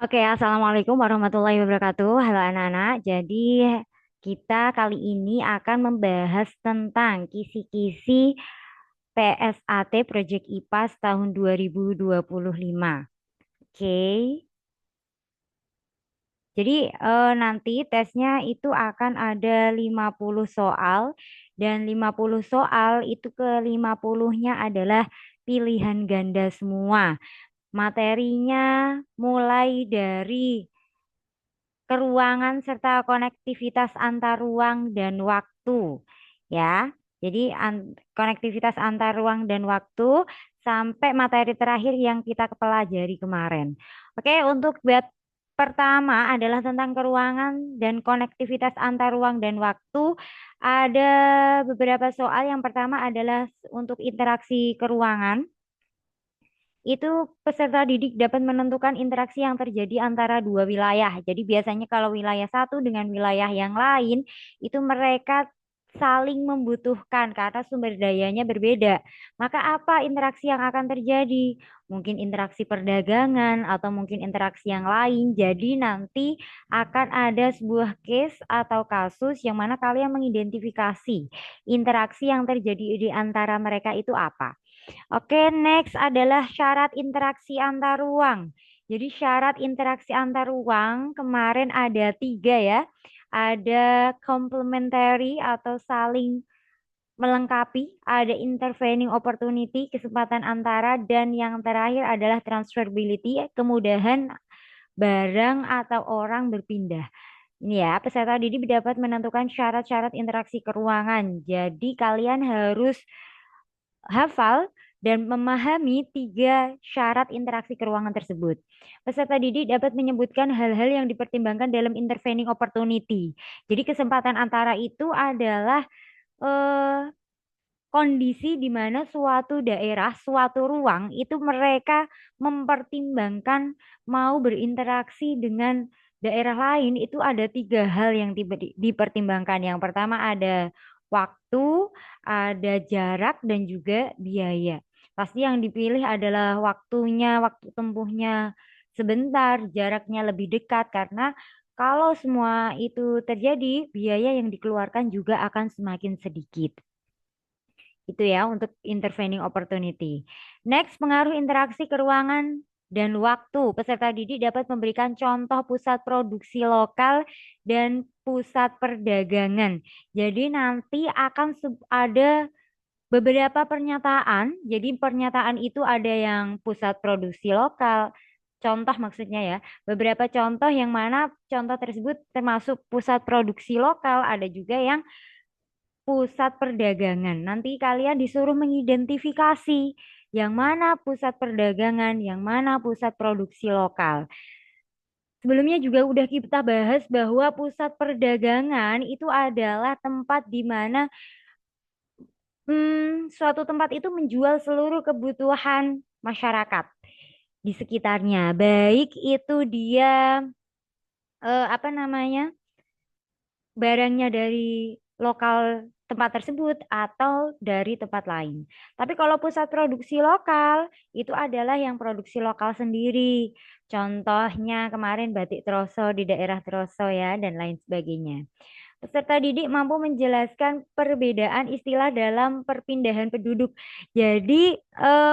Oke, Assalamualaikum warahmatullahi wabarakatuh. Halo anak-anak. Jadi kita kali ini akan membahas tentang kisi-kisi PSAT Project IPAS tahun 2025. Oke. Jadi nanti tesnya itu akan ada 50 soal dan 50 soal itu ke 50-nya adalah pilihan ganda semua. Materinya mulai dari keruangan serta konektivitas antar ruang dan waktu ya. Jadi konektivitas antar ruang dan waktu sampai materi terakhir yang kita pelajari kemarin. Oke, untuk buat pertama adalah tentang keruangan dan konektivitas antar ruang dan waktu. Ada beberapa soal. Yang pertama adalah untuk interaksi keruangan. Itu peserta didik dapat menentukan interaksi yang terjadi antara dua wilayah. Jadi biasanya kalau wilayah satu dengan wilayah yang lain, itu mereka saling membutuhkan karena sumber dayanya berbeda. Maka apa interaksi yang akan terjadi? Mungkin interaksi perdagangan atau mungkin interaksi yang lain. Jadi nanti akan ada sebuah case atau kasus yang mana kalian mengidentifikasi interaksi yang terjadi di antara mereka itu apa. Oke, next adalah syarat interaksi antar ruang. Jadi syarat interaksi antar ruang kemarin ada tiga ya. Ada complementary atau saling melengkapi, ada intervening opportunity, kesempatan antara, dan yang terakhir adalah transferability, kemudahan barang atau orang berpindah. Ini ya, peserta didik dapat menentukan syarat-syarat interaksi keruangan. Jadi kalian harus hafal dan memahami tiga syarat interaksi keruangan tersebut. Peserta didik dapat menyebutkan hal-hal yang dipertimbangkan dalam intervening opportunity. Jadi kesempatan antara itu adalah eh, kondisi di mana suatu daerah, suatu ruang itu mereka mempertimbangkan mau berinteraksi dengan daerah lain itu ada tiga hal yang dipertimbangkan. Yang pertama ada waktu, ada jarak dan juga biaya. Pasti yang dipilih adalah waktunya, waktu tempuhnya sebentar, jaraknya lebih dekat karena kalau semua itu terjadi, biaya yang dikeluarkan juga akan semakin sedikit. Itu ya untuk intervening opportunity. Next, pengaruh interaksi ke ruangan dan waktu. Peserta didik dapat memberikan contoh pusat produksi lokal dan pusat perdagangan. Jadi nanti akan ada beberapa pernyataan. Jadi pernyataan itu ada yang pusat produksi lokal. Contoh maksudnya ya, beberapa contoh yang mana contoh tersebut termasuk pusat produksi lokal, ada juga yang pusat perdagangan. Nanti kalian disuruh mengidentifikasi yang mana pusat perdagangan, yang mana pusat produksi lokal. Sebelumnya juga udah kita bahas bahwa pusat perdagangan itu adalah tempat di mana suatu tempat itu menjual seluruh kebutuhan masyarakat di sekitarnya. Baik itu dia apa namanya? Barangnya dari lokal tempat tersebut atau dari tempat lain. Tapi kalau pusat produksi lokal itu adalah yang produksi lokal sendiri. Contohnya kemarin batik Troso di daerah Troso ya dan lain sebagainya. Peserta didik mampu menjelaskan perbedaan istilah dalam perpindahan penduduk. Jadi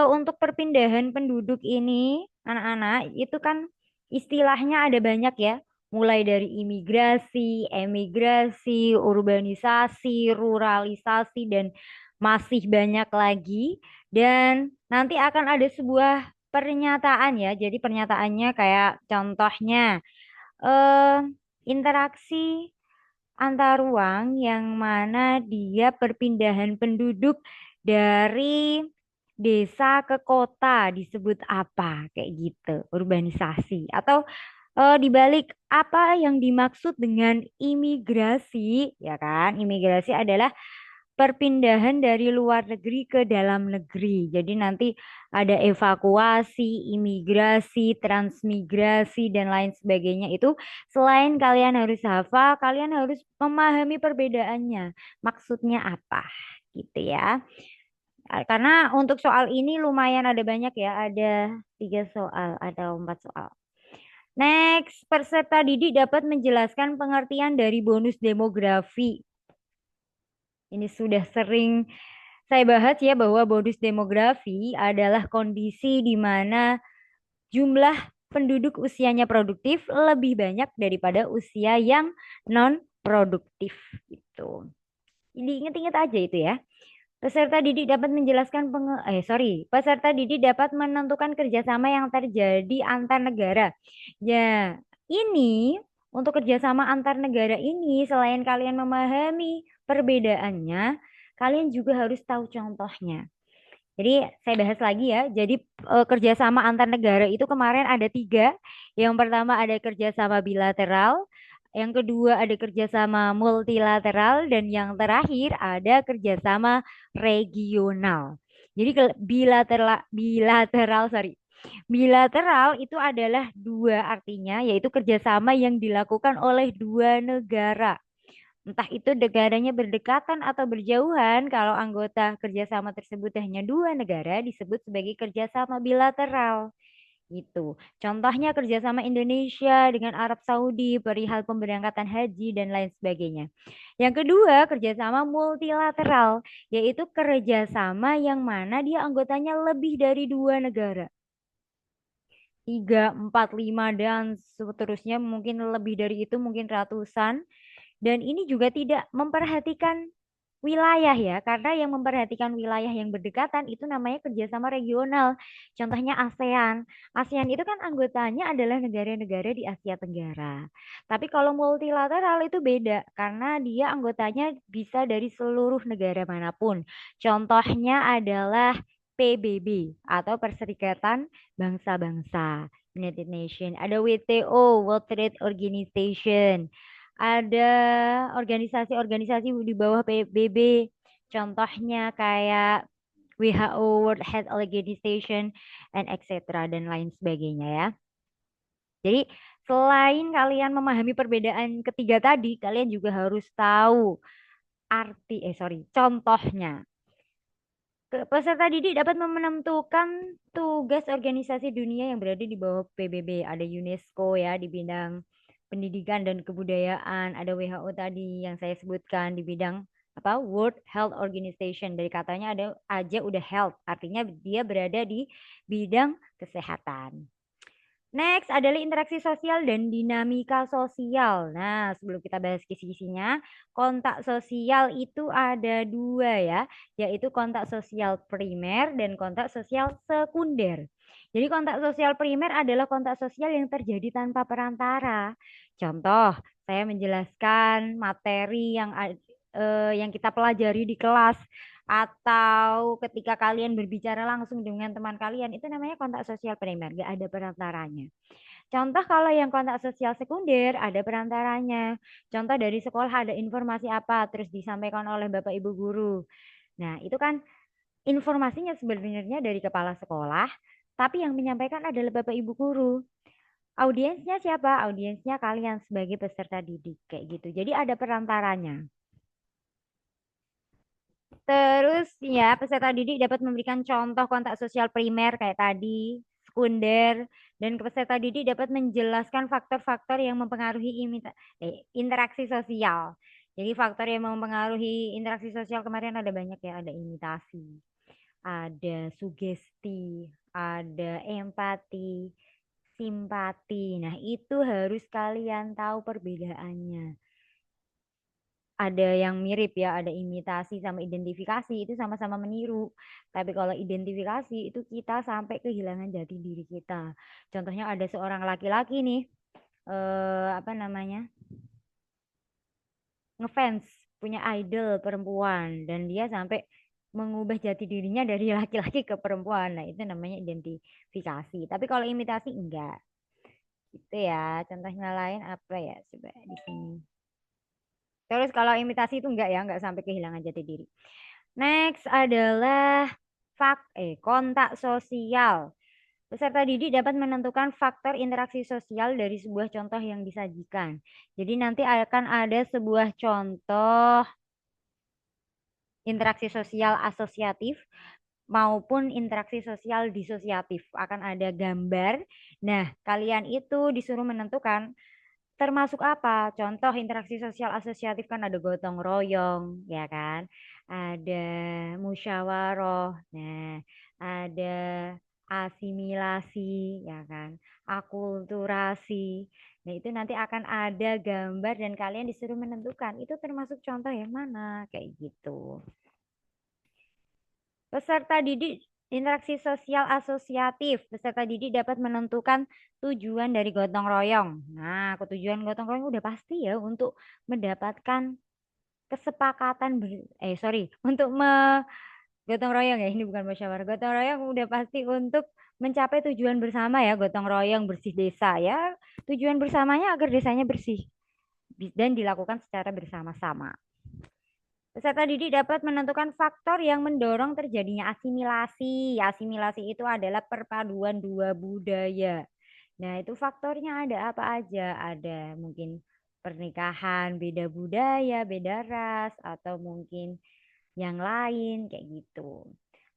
untuk perpindahan penduduk ini anak-anak itu kan istilahnya ada banyak ya mulai dari imigrasi, emigrasi, urbanisasi, ruralisasi, dan masih banyak lagi. Dan nanti akan ada sebuah pernyataan ya. Jadi pernyataannya kayak contohnya eh interaksi antar ruang yang mana dia perpindahan penduduk dari desa ke kota disebut apa kayak gitu urbanisasi atau dibalik apa yang dimaksud dengan imigrasi ya kan imigrasi adalah perpindahan dari luar negeri ke dalam negeri. Jadi nanti ada evakuasi, imigrasi, transmigrasi, dan lain sebagainya. Itu selain kalian harus hafal, kalian harus memahami perbedaannya. Maksudnya apa? Gitu ya. Karena untuk soal ini lumayan ada banyak ya. Ada tiga soal, ada empat soal. Next, peserta didik dapat menjelaskan pengertian dari bonus demografi. Ini sudah sering saya bahas ya bahwa bonus demografi adalah kondisi di mana jumlah penduduk usianya produktif lebih banyak daripada usia yang non produktif gitu. Jadi ingat-ingat aja itu ya. Peserta didik dapat menjelaskan peserta didik dapat menentukan kerjasama yang terjadi antar negara. Ya, ini untuk kerjasama antar negara ini selain kalian memahami perbedaannya, kalian juga harus tahu contohnya. Jadi saya bahas lagi ya. Jadi kerjasama antar negara itu kemarin ada tiga. Yang pertama ada kerjasama bilateral, yang kedua ada kerjasama multilateral, dan yang terakhir ada kerjasama regional. Jadi bilateral itu adalah dua artinya, yaitu kerjasama yang dilakukan oleh dua negara. Entah itu negaranya berdekatan atau berjauhan, kalau anggota kerjasama tersebut hanya dua negara, disebut sebagai kerjasama bilateral. Gitu. Contohnya kerjasama Indonesia dengan Arab Saudi, perihal pemberangkatan haji, dan lain sebagainya. Yang kedua, kerjasama multilateral, yaitu kerjasama yang mana dia anggotanya lebih dari dua negara. Tiga, empat, lima, dan seterusnya mungkin lebih dari itu, mungkin ratusan. Dan ini juga tidak memperhatikan wilayah ya, karena yang memperhatikan wilayah yang berdekatan itu namanya kerjasama regional. Contohnya ASEAN. ASEAN itu kan anggotanya adalah negara-negara di Asia Tenggara. Tapi kalau multilateral itu beda, karena dia anggotanya bisa dari seluruh negara manapun. Contohnya adalah PBB atau Perserikatan Bangsa-Bangsa. United Nations. Ada WTO, World Trade Organization. Ada organisasi-organisasi di bawah PBB. Contohnya kayak WHO, World Health Organization, and etc. dan lain sebagainya ya. Jadi selain kalian memahami perbedaan ketiga tadi, kalian juga harus tahu contohnya. Peserta didik dapat menentukan tugas organisasi dunia yang berada di bawah PBB. Ada UNESCO ya di bidang pendidikan dan kebudayaan. Ada WHO tadi yang saya sebutkan di bidang apa World Health Organization. Dari katanya ada aja udah health, artinya dia berada di bidang kesehatan. Next adalah interaksi sosial dan dinamika sosial. Nah, sebelum kita bahas kisi-kisinya, kontak sosial itu ada dua ya, yaitu kontak sosial primer dan kontak sosial sekunder. Jadi kontak sosial primer adalah kontak sosial yang terjadi tanpa perantara. Contoh, saya menjelaskan materi yang kita pelajari di kelas atau ketika kalian berbicara langsung dengan teman kalian, itu namanya kontak sosial primer, gak ada perantaranya. Contoh kalau yang kontak sosial sekunder ada perantaranya. Contoh dari sekolah ada informasi apa terus disampaikan oleh Bapak Ibu guru. Nah, itu kan informasinya sebenarnya dari kepala sekolah, tapi yang menyampaikan adalah Bapak Ibu guru. Audiensnya siapa? Audiensnya kalian sebagai peserta didik kayak gitu. Jadi ada perantaranya. Terus ya, peserta didik dapat memberikan contoh kontak sosial primer kayak tadi, sekunder, dan peserta didik dapat menjelaskan faktor-faktor yang mempengaruhi interaksi sosial. Jadi faktor yang mempengaruhi interaksi sosial kemarin ada banyak ya, ada imitasi, ada sugesti, ada empati, simpati. Nah, itu harus kalian tahu perbedaannya. Ada yang mirip ya, ada imitasi sama identifikasi itu sama-sama meniru. Tapi kalau identifikasi itu kita sampai kehilangan jati diri kita. Contohnya ada seorang laki-laki nih, apa namanya, ngefans, punya idol perempuan dan dia sampai mengubah jati dirinya dari laki-laki ke perempuan. Nah, itu namanya identifikasi. Tapi kalau imitasi enggak. Gitu ya. Contohnya lain apa ya? Coba di sini. Terus kalau imitasi itu enggak ya, enggak sampai kehilangan jati diri. Next adalah kontak sosial. Peserta didik dapat menentukan faktor interaksi sosial dari sebuah contoh yang disajikan. Jadi nanti akan ada sebuah contoh interaksi sosial asosiatif maupun interaksi sosial disosiatif. Akan ada gambar Nah, kalian itu disuruh menentukan termasuk apa? Contoh interaksi sosial asosiatif kan ada gotong royong, ya kan? Ada musyawarah, nah, ada asimilasi, ya kan? Akulturasi. Nah, itu nanti akan ada gambar dan kalian disuruh menentukan itu termasuk contoh yang mana, kayak gitu. Peserta didik interaksi sosial asosiatif. Peserta didik dapat menentukan tujuan dari gotong royong. Nah, tujuan gotong royong udah pasti ya untuk mendapatkan kesepakatan untuk gotong royong ya, ini bukan musyawarah. Gotong royong udah pasti untuk mencapai tujuan bersama ya, gotong royong bersih desa ya. Tujuan bersamanya agar desanya bersih dan dilakukan secara bersama-sama. Peserta didik dapat menentukan faktor yang mendorong terjadinya asimilasi. Asimilasi itu adalah perpaduan dua budaya. Nah, itu faktornya ada apa aja? Ada mungkin pernikahan, beda budaya, beda ras, atau mungkin yang lain kayak gitu.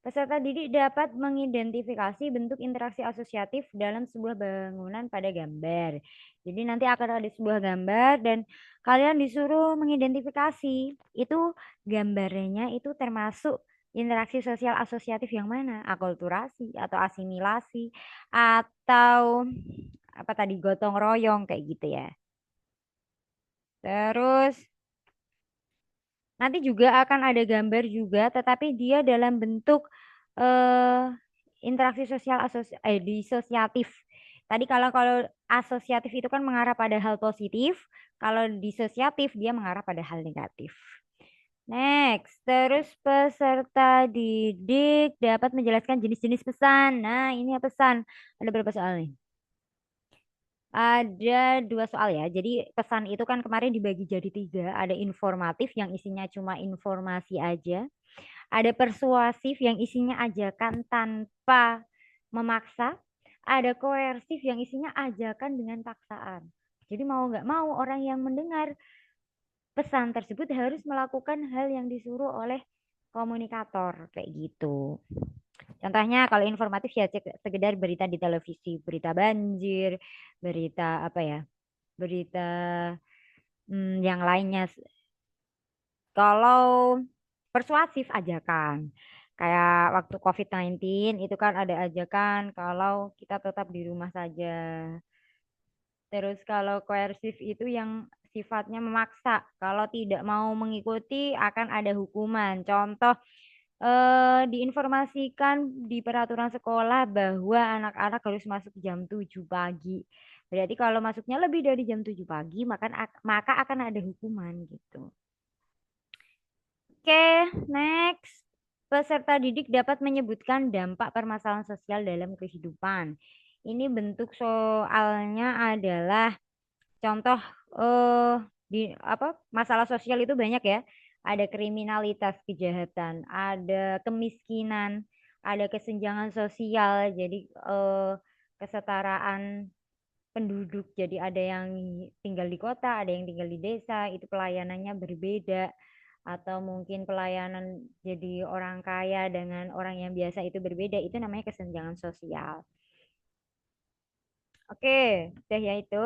Peserta didik dapat mengidentifikasi bentuk interaksi asosiatif dalam sebuah bangunan pada gambar. Jadi nanti akan ada sebuah gambar dan kalian disuruh mengidentifikasi itu gambarnya itu termasuk interaksi sosial asosiatif yang mana? Akulturasi atau asimilasi atau apa tadi gotong royong kayak gitu ya. Terus nanti juga akan ada gambar juga, tetapi dia dalam bentuk eh, interaksi sosial disosiatif. Tadi kalau kalau asosiatif itu kan mengarah pada hal positif, kalau disosiatif dia mengarah pada hal negatif. Next, terus peserta didik dapat menjelaskan jenis-jenis pesan. Nah, ini ya pesan. Ada berapa soal nih? Ada dua soal ya. Jadi pesan itu kan kemarin dibagi jadi tiga. Ada informatif yang isinya cuma informasi aja. Ada persuasif yang isinya ajakan tanpa memaksa. Ada koersif yang isinya ajakan dengan paksaan. Jadi mau nggak mau orang yang mendengar pesan tersebut harus melakukan hal yang disuruh oleh komunikator kayak gitu. Contohnya kalau informatif ya sekedar berita di televisi, berita banjir, berita apa ya, berita yang lainnya. Kalau persuasif ajakan, kayak waktu COVID-19 itu kan ada ajakan kalau kita tetap di rumah saja. Terus kalau koersif itu yang sifatnya memaksa, kalau tidak mau mengikuti akan ada hukuman. Contoh diinformasikan di peraturan sekolah bahwa anak-anak harus masuk jam 7 pagi. Berarti kalau masuknya lebih dari jam 7 pagi, maka akan ada hukuman gitu. Oke, next. Peserta didik dapat menyebutkan dampak permasalahan sosial dalam kehidupan. Ini bentuk soalnya adalah contoh eh di apa masalah sosial itu banyak ya. Ada kriminalitas, kejahatan, ada kemiskinan, ada kesenjangan sosial. Jadi kesetaraan penduduk. Jadi ada yang tinggal di kota, ada yang tinggal di desa, itu pelayanannya berbeda. Atau mungkin pelayanan jadi orang kaya dengan orang yang biasa itu berbeda. Itu namanya kesenjangan sosial. Oke, udah ya itu.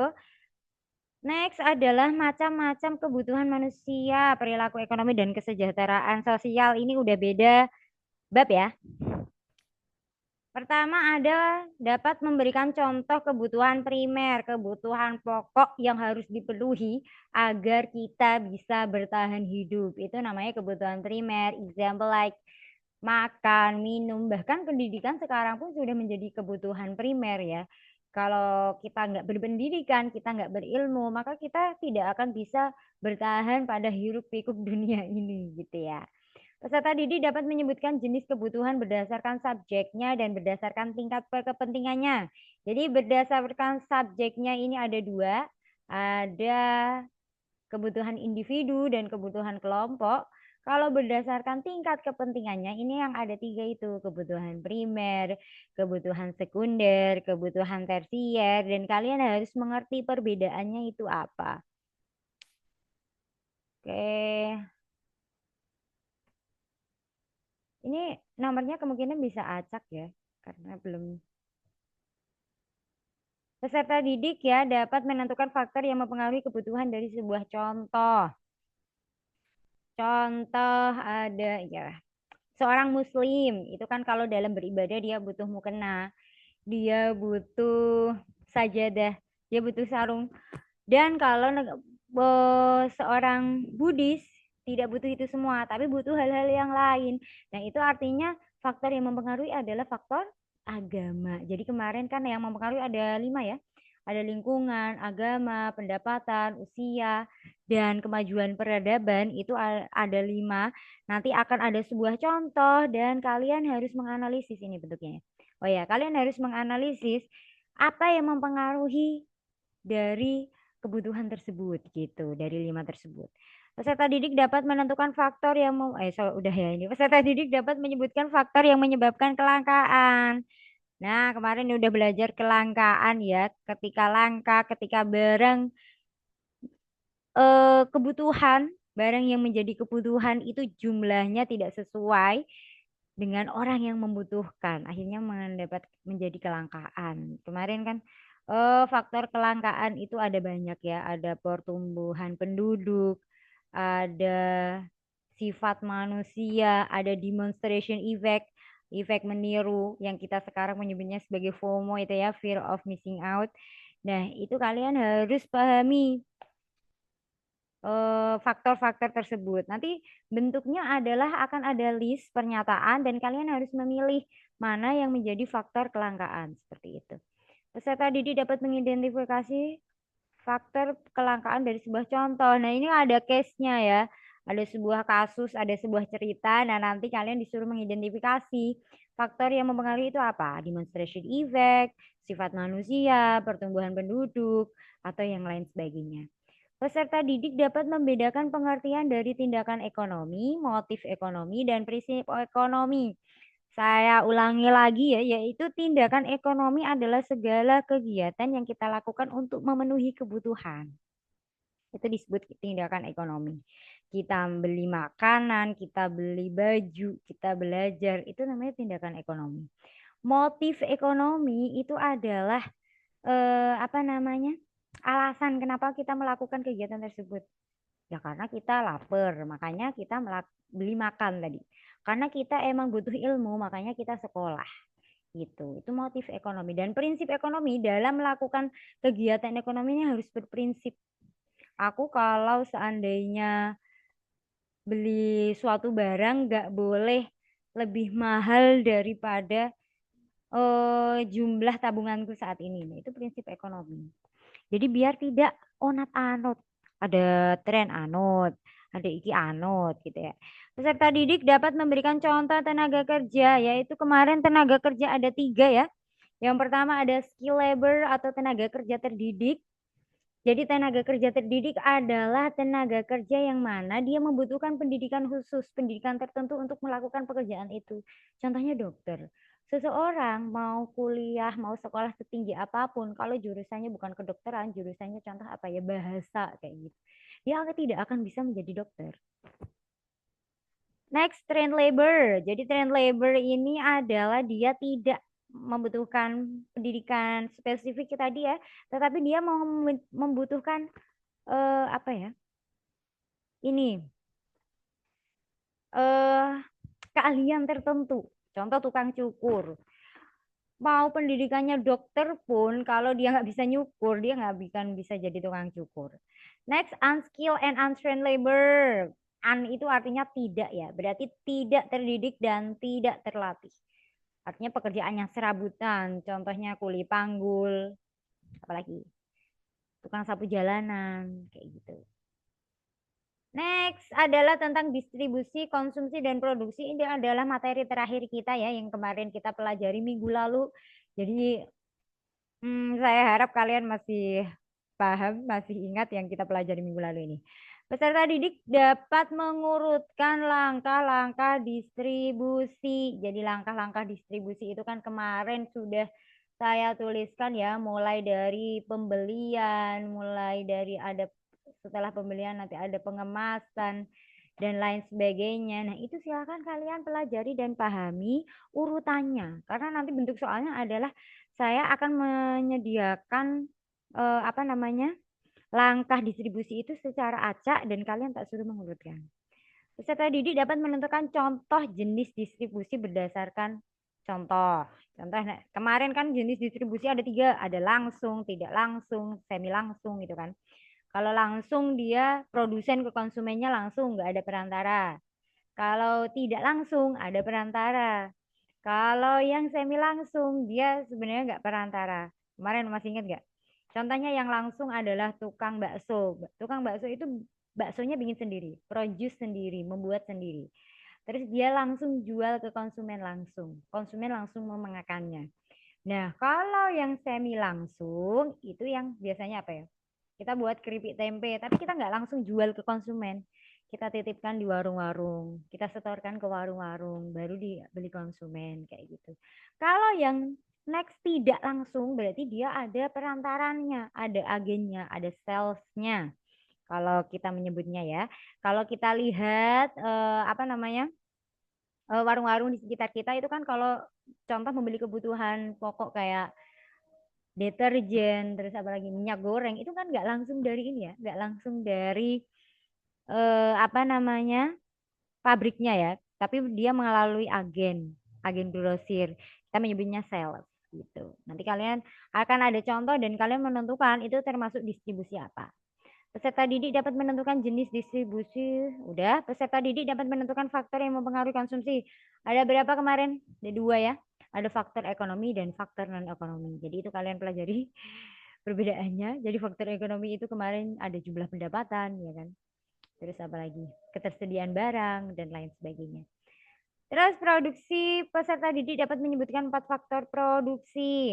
Next adalah macam-macam kebutuhan manusia, perilaku ekonomi dan kesejahteraan sosial. Ini udah beda bab ya. Pertama ada dapat memberikan contoh kebutuhan primer, kebutuhan pokok yang harus dipenuhi agar kita bisa bertahan hidup. Itu namanya kebutuhan primer. Example like makan, minum, bahkan pendidikan sekarang pun sudah menjadi kebutuhan primer ya. Kalau kita nggak berpendidikan, kita nggak berilmu, maka kita tidak akan bisa bertahan pada hiruk pikuk dunia ini gitu ya. Peserta didik dapat menyebutkan jenis kebutuhan berdasarkan subjeknya dan berdasarkan tingkat kepentingannya. Jadi berdasarkan subjeknya ini ada dua, ada kebutuhan individu dan kebutuhan kelompok. Kalau berdasarkan tingkat kepentingannya, ini yang ada tiga itu, kebutuhan primer, kebutuhan sekunder, kebutuhan tersier, dan kalian harus mengerti perbedaannya itu apa. Oke, ini nomornya kemungkinan bisa acak ya, karena belum Peserta didik ya dapat menentukan faktor yang mempengaruhi kebutuhan dari sebuah contoh. Contoh ada ya, seorang muslim itu kan kalau dalam beribadah dia butuh mukena, dia butuh sajadah, dia butuh sarung. Dan kalau seorang Buddhis tidak butuh itu semua, tapi butuh hal-hal yang lain. Nah, itu artinya faktor yang mempengaruhi adalah faktor agama. Jadi kemarin kan yang mempengaruhi ada 5 ya. Ada lingkungan, agama, pendapatan, usia, dan kemajuan peradaban itu ada 5. Nanti akan ada sebuah contoh dan kalian harus menganalisis ini bentuknya. Oh ya, kalian harus menganalisis apa yang mempengaruhi dari kebutuhan tersebut gitu, dari 5 tersebut. Peserta didik dapat menentukan faktor yang udah ya ini. Peserta didik dapat menyebutkan faktor yang menyebabkan kelangkaan. Nah, kemarin udah belajar kelangkaan ya, ketika langka, ketika barang kebutuhan, barang yang menjadi kebutuhan itu jumlahnya tidak sesuai dengan orang yang membutuhkan, akhirnya mendapat menjadi kelangkaan. Kemarin kan faktor kelangkaan itu ada banyak ya, ada pertumbuhan penduduk, ada sifat manusia, ada demonstration effect, efek meniru yang kita sekarang menyebutnya sebagai FOMO itu ya, fear of missing out. Nah, itu kalian harus pahami faktor-faktor tersebut. Nanti bentuknya adalah akan ada list pernyataan dan kalian harus memilih mana yang menjadi faktor kelangkaan seperti itu. Peserta didik dapat mengidentifikasi faktor kelangkaan dari sebuah contoh. Nah, ini ada case-nya ya. Ada sebuah kasus, ada sebuah cerita. Nah, nanti kalian disuruh mengidentifikasi faktor yang mempengaruhi itu apa? Demonstration effect, sifat manusia, pertumbuhan penduduk, atau yang lain sebagainya. Peserta didik dapat membedakan pengertian dari tindakan ekonomi, motif ekonomi, dan prinsip ekonomi. Saya ulangi lagi ya, yaitu tindakan ekonomi adalah segala kegiatan yang kita lakukan untuk memenuhi kebutuhan. Itu disebut tindakan ekonomi. Kita beli makanan, kita beli baju, kita belajar, itu namanya tindakan ekonomi. Motif ekonomi itu adalah apa namanya? Alasan kenapa kita melakukan kegiatan tersebut. Ya karena kita lapar, makanya kita beli makan tadi. Karena kita emang butuh ilmu, makanya kita sekolah. Gitu. Itu motif ekonomi. Dan prinsip ekonomi dalam melakukan kegiatan ekonominya harus berprinsip. Aku kalau seandainya beli suatu barang nggak boleh lebih mahal daripada jumlah tabunganku saat ini. Nah, itu prinsip ekonomi. Jadi biar tidak onat anut. Ada tren anut, ada iki anut gitu ya. Peserta didik dapat memberikan contoh tenaga kerja, yaitu kemarin tenaga kerja ada 3 ya. Yang pertama ada skill labor atau tenaga kerja terdidik. Jadi tenaga kerja terdidik adalah tenaga kerja yang mana dia membutuhkan pendidikan khusus, pendidikan tertentu untuk melakukan pekerjaan itu. Contohnya dokter. Seseorang mau kuliah, mau sekolah setinggi apapun, kalau jurusannya bukan kedokteran, jurusannya contoh apa ya, bahasa kayak gitu. Dia tidak akan bisa menjadi dokter. Next, trained labor. Jadi trained labor ini adalah dia tidak membutuhkan pendidikan spesifik tadi ya, tetapi dia mau membutuhkan apa ya? Ini eh keahlian tertentu. Contoh tukang cukur. Mau pendidikannya dokter pun kalau dia nggak bisa nyukur, dia nggak bisa jadi tukang cukur. Next, unskilled and untrained labor. Un itu artinya tidak ya, berarti tidak terdidik dan tidak terlatih. Artinya pekerjaan yang serabutan, contohnya kuli panggul, apalagi tukang sapu jalanan, kayak gitu. Next adalah tentang distribusi, konsumsi, dan produksi. Ini adalah materi terakhir kita ya, yang kemarin kita pelajari minggu lalu. Jadi saya harap kalian masih paham, masih ingat yang kita pelajari minggu lalu ini. Peserta didik dapat mengurutkan langkah-langkah distribusi. Jadi langkah-langkah distribusi itu kan kemarin sudah saya tuliskan ya, mulai dari pembelian, mulai dari ada setelah pembelian nanti ada pengemasan dan lain sebagainya. Nah, itu silakan kalian pelajari dan pahami urutannya. Karena nanti bentuk soalnya adalah saya akan menyediakan apa namanya langkah distribusi itu secara acak dan kalian tak suruh mengurutkan. Peserta didik dapat menentukan contoh jenis distribusi berdasarkan contoh. Contoh, nah, kemarin kan jenis distribusi ada 3, ada langsung, tidak langsung, semi langsung gitu kan. Kalau langsung dia produsen ke konsumennya langsung, nggak ada perantara. Kalau tidak langsung ada perantara. Kalau yang semi langsung dia sebenarnya nggak perantara. Kemarin masih ingat nggak? Contohnya yang langsung adalah tukang bakso. Tukang bakso itu baksonya bikin sendiri, produce sendiri, membuat sendiri. Terus dia langsung jual ke konsumen langsung. Konsumen langsung memakannya. Nah, kalau yang semi langsung itu yang biasanya apa ya? Kita buat keripik tempe, tapi kita nggak langsung jual ke konsumen. Kita titipkan di warung-warung, kita setorkan ke warung-warung, baru dibeli konsumen kayak gitu. Kalau yang next tidak langsung berarti dia ada perantarannya, ada agennya, ada salesnya. Kalau kita menyebutnya ya. Kalau kita lihat apa namanya? Warung-warung di sekitar kita itu kan kalau contoh membeli kebutuhan pokok kayak deterjen, terus apa lagi minyak goreng itu kan nggak langsung dari ini ya, nggak langsung dari apa namanya pabriknya ya, tapi dia melalui agen, agen grosir. Kita menyebutnya sales gitu. Nanti kalian akan ada contoh dan kalian menentukan itu termasuk distribusi apa. Peserta didik dapat menentukan jenis distribusi. Udah, peserta didik dapat menentukan faktor yang mempengaruhi konsumsi. Ada berapa kemarin? Ada 2 ya. Ada faktor ekonomi dan faktor non-ekonomi. Jadi itu kalian pelajari perbedaannya. Jadi faktor ekonomi itu kemarin ada jumlah pendapatan, ya kan? Terus apa lagi? Ketersediaan barang dan lain sebagainya. Terus produksi, peserta didik dapat menyebutkan 4 faktor produksi.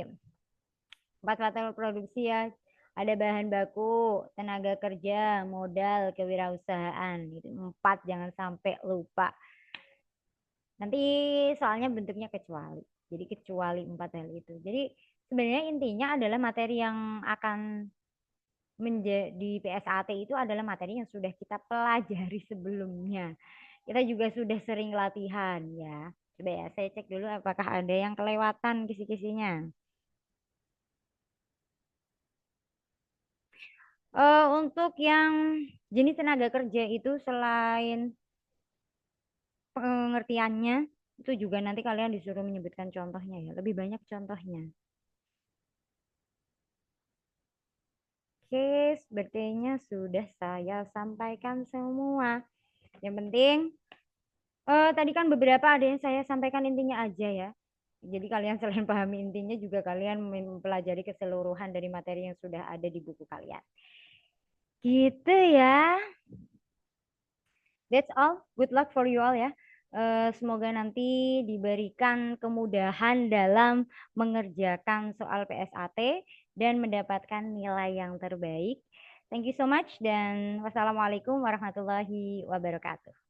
4 faktor produksi ya. Ada bahan baku, tenaga kerja, modal, kewirausahaan. Itu 4, jangan sampai lupa. Nanti soalnya bentuknya kecuali. Jadi kecuali 4 hal itu. Jadi sebenarnya intinya adalah materi yang akan menjadi PSAT itu adalah materi yang sudah kita pelajari sebelumnya. Kita juga sudah sering latihan ya. Coba ya, saya cek dulu apakah ada yang kelewatan kisi-kisinya. Untuk yang jenis tenaga kerja itu selain pengertiannya, itu juga nanti kalian disuruh menyebutkan contohnya ya. Lebih banyak contohnya. Oke, sepertinya sudah saya sampaikan semua. Yang penting, tadi kan beberapa ada yang saya sampaikan intinya aja ya. Jadi kalian selain pahami intinya juga kalian mempelajari keseluruhan dari materi yang sudah ada di buku kalian. Gitu ya. That's all. Good luck for you all ya. Semoga nanti diberikan kemudahan dalam mengerjakan soal PSAT dan mendapatkan nilai yang terbaik. Thank you so much dan wassalamualaikum warahmatullahi wabarakatuh.